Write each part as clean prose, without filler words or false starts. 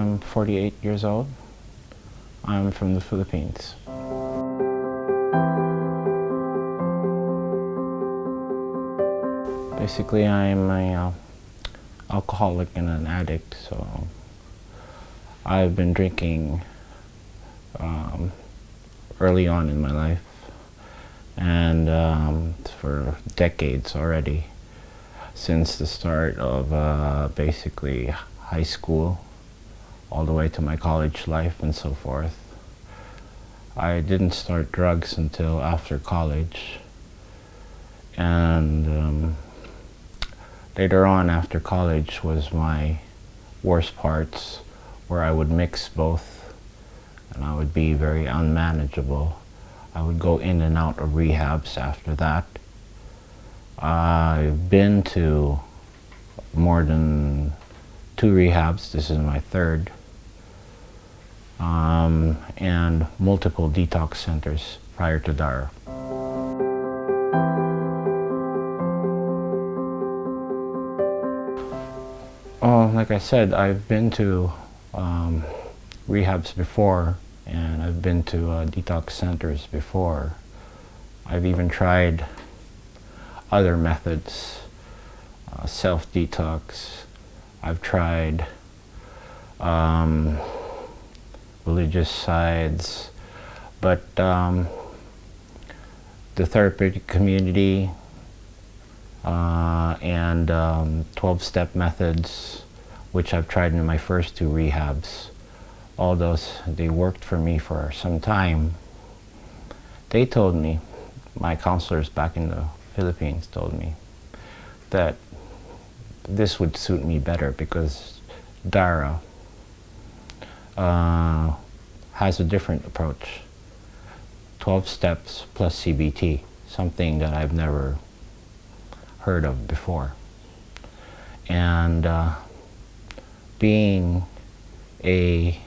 I'm 48 years old. I'm from the Philippines. Basically, I'm a alcoholic and an addict, so I've been drinking early on in my life, and for decades already, since the start of basically high school, all the way to my college life and so forth. I didn't start drugs until after college, and later on after college was my worst parts, where I would mix both and I would be very unmanageable. I would go in and out of rehabs after that. I've been to more than 2 rehabs, this is my 3rd, and multiple detox centers prior to DARA. Like I said, I've been to rehabs before, and I've been to detox centers before. I've even tried other methods, self-detox. I've tried religious sides, but the therapeutic community and 12-step methods, which I've tried in my first 2 rehabs, all those, they worked for me for some time. They told me, my counselors back in the Philippines told me, that this would suit me better because DARA has a different approach. 12 steps plus CBT, something that I've never heard of before. And being a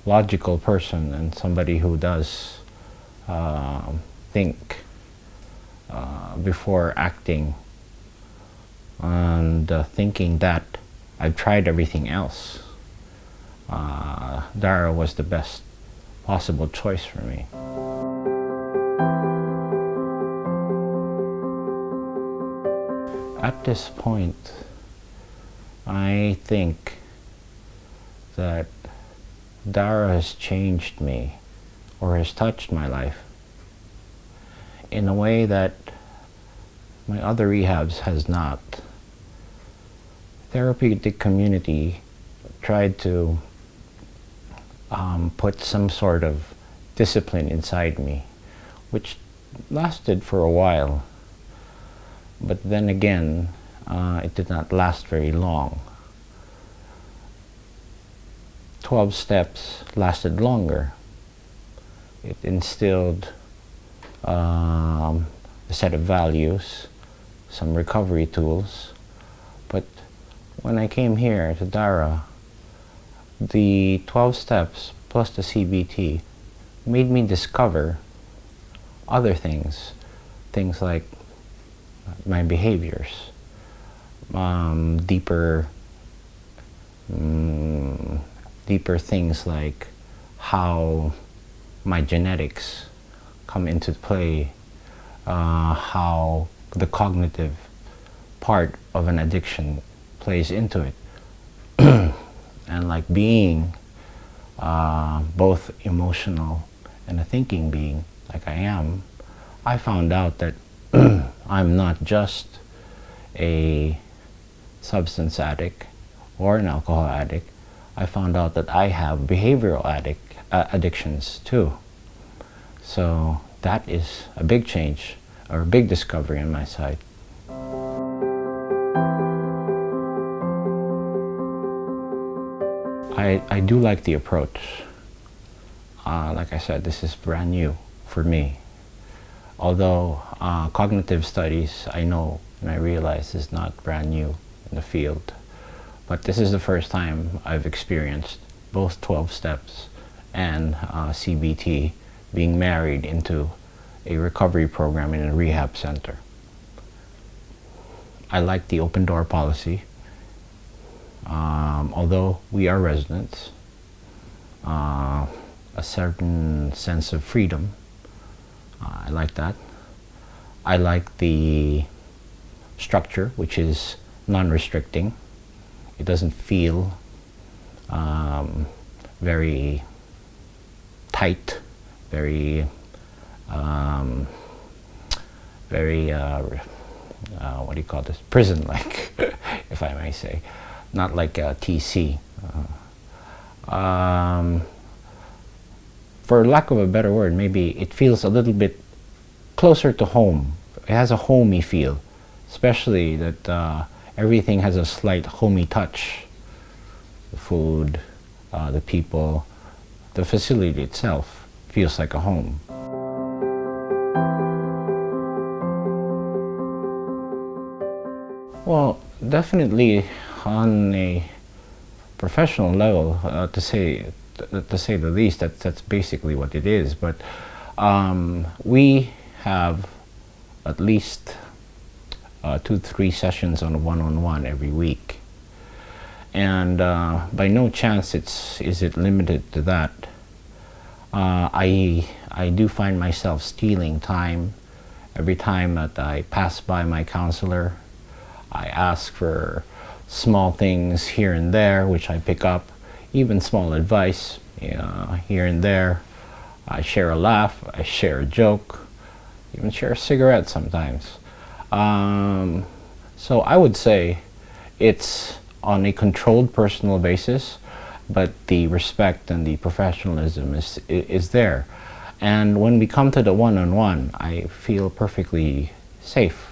logical person and somebody who does think before acting, and thinking that I've tried everything else, DARA was the best possible choice for me. At this point, I think that DARA has changed me, or has touched my life, in a way that my other rehabs has not. Therapeutic community tried to put some sort of discipline inside me, which lasted for a while. But then again, it did not last very long. 12 steps lasted longer. It instilled a set of values, some recovery tools. But when I came here to DARA, the 12 steps plus the CBT made me discover other things like my behaviors, deeper things like how my genetics come into play, how the cognitive part of an addiction plays into it. And like being both emotional and a thinking being like I am, I found out that I'm not just a substance addict or an alcohol addict. I found out that I have behavioral addictions too. So that is a big change, or a big discovery on my side. I do like the approach. Like I said, this is brand new for me. Although cognitive studies, I know and I realize, is not brand new in the field. But this is the first time I've experienced both 12 steps and CBT being married into a recovery program in a rehab center. I like the open door policy. Although we are residents, a certain sense of freedom. I like that. I like the structure, which is non-restricting. It doesn't feel very tight, very, what do you call this? Prison-like, if I may say. Not like a TC. For lack of a better word, maybe it feels a little bit closer to home. It has a homey feel, especially that everything has a slight homey touch. The food, the people, the facility itself feels like a home. Well, definitely on a professional level, to say the least, that's basically what it is. But we have at least 2-3 sessions on a one-on-one every week, and by no chance is it limited to that. I do find myself stealing time every time that I pass by my counselor. I ask for small things here and there, which I pick up, even small advice here and there. I share a laugh, I share a joke, even share a cigarette sometimes. So I would say it's on a controlled personal basis, but the respect and the professionalism is there. And when we come to the one-on-one, I feel perfectly safe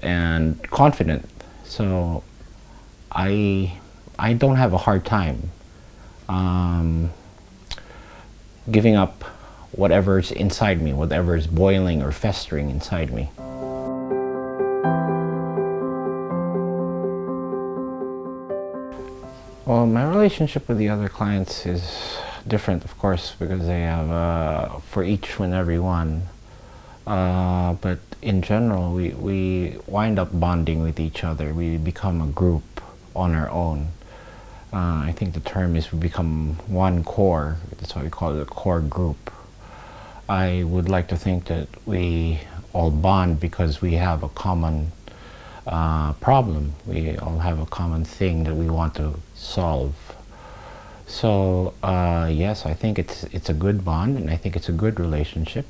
and confident. So I don't have a hard time giving up whatever's inside me, whatever is boiling or festering inside me. Well, my relationship with the other clients is different, of course, because they have, for each and every one. But in general, we wind up bonding with each other. We become a group on our own. I think the term is we become one core. That's why we call it a core group. I would like to think that we all bond because we have a common problem. We all have a common thing that we want to solve. So yes, I think it's a good bond, and I think it's a good relationship.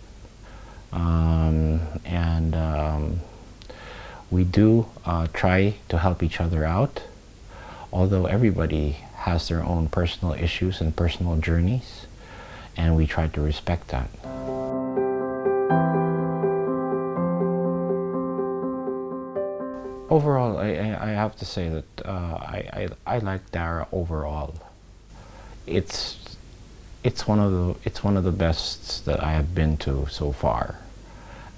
We do try to help each other out, although everybody has their own personal issues and personal journeys, and we try to respect that. Overall, I have to say that I like DARA overall. It's one of the best that I have been to so far.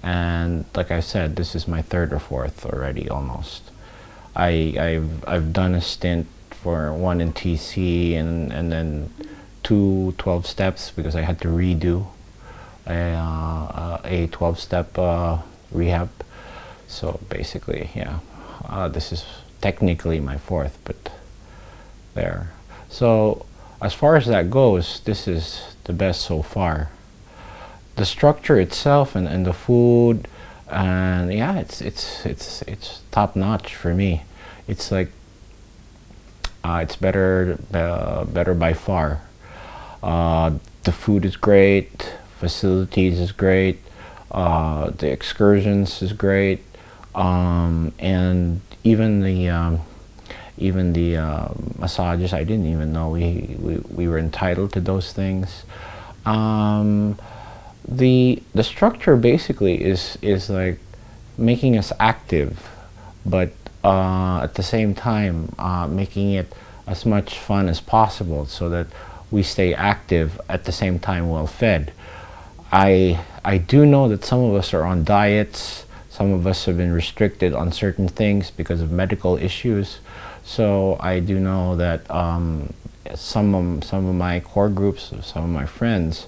And like I said, this is my 3rd or 4th already almost. I've done a stint for one in TC and then 2 12 steps because I had to redo a 12-step rehab. So basically, yeah, this is technically my 4th, but there. So as far as that goes, this is the best so far. The structure itself and the food, and yeah, it's top notch for me. It's like it's better by far. The food is great, facilities is great, the excursions is great, and even the massages. I didn't even know we were entitled to those things. The structure basically is like making us active, but at the same time making it as much fun as possible so that we stay active at the same time well fed. I do know that some of us are on diets, some of us have been restricted on certain things because of medical issues. So I do know that some of my core groups, some of my friends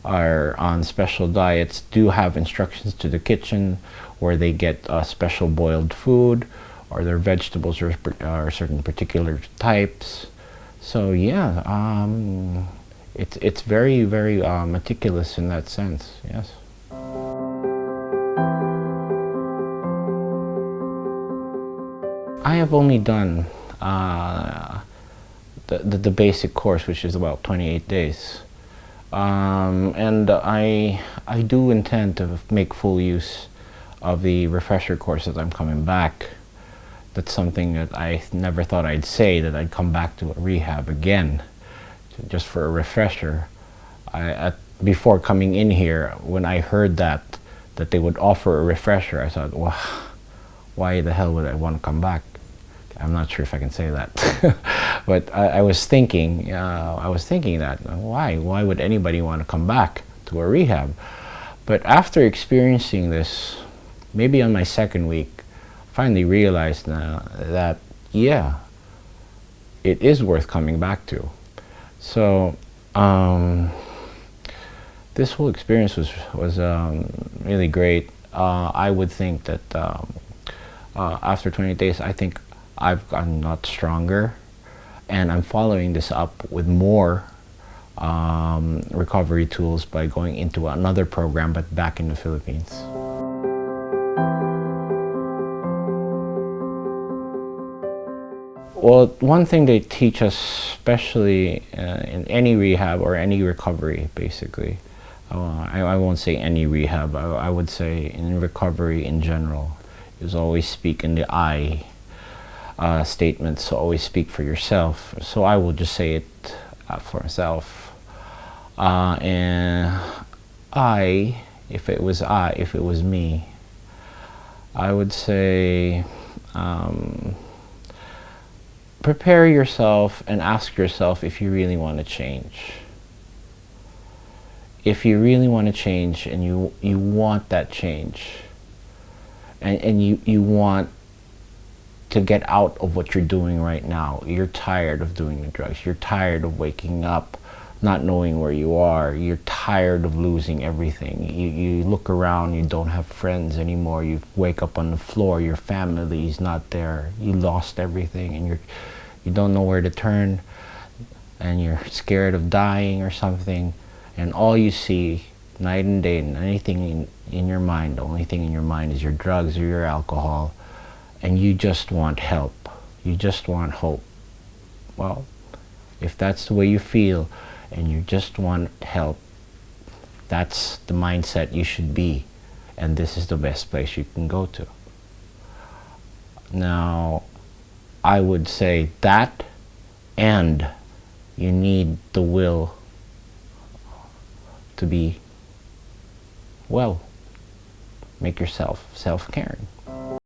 are on special diets, do have instructions to the kitchen where they get special boiled food, or their vegetables are certain particular types. So yeah, it's very, very meticulous in that sense. Yes. I have only done the basic course, which is about 28 days. And I do intend to make full use of the refresher course as I'm coming back. That's something that I never thought I'd say, that I'd come back to a rehab again, just for a refresher. Before coming in here, when I heard that they would offer a refresher, I thought, well, why the hell would I want to come back? I'm not sure if I can say that, but I was thinking that why would anybody want to come back to a rehab? But after experiencing this, maybe on my second week, I finally realized now that yeah, it is worth coming back to. So this whole experience was really great. I would think that after 20 days, I think I've gotten a lot stronger, and I'm following this up with more recovery tools by going into another program, but back in the Philippines. Well, one thing they teach us, especially in any rehab or any recovery, basically, I won't say any rehab, I would say in recovery in general, is always speak in the I statements, so always speak for yourself. So I will just say it for myself. And if it was me, I would say prepare yourself and ask yourself if you really want to change. If you really want to change and you want that change, and you want to get out of what you're doing right now. You're tired of doing the drugs. You're tired of waking up, not knowing where you are. You're tired of losing everything. You look around, you don't have friends anymore. You wake up on the floor, your family is not there. You lost everything, and you don't know where to turn, and you're scared of dying or something. And all you see night and day, and anything in your mind, the only thing in your mind is your drugs or your alcohol, and you just want help. You just want hope. Well, if that's the way you feel, and you just want help, that's the mindset you should be, and this is the best place you can go to. Now, I would say that, and you need the will to be well. Make yourself self-caring.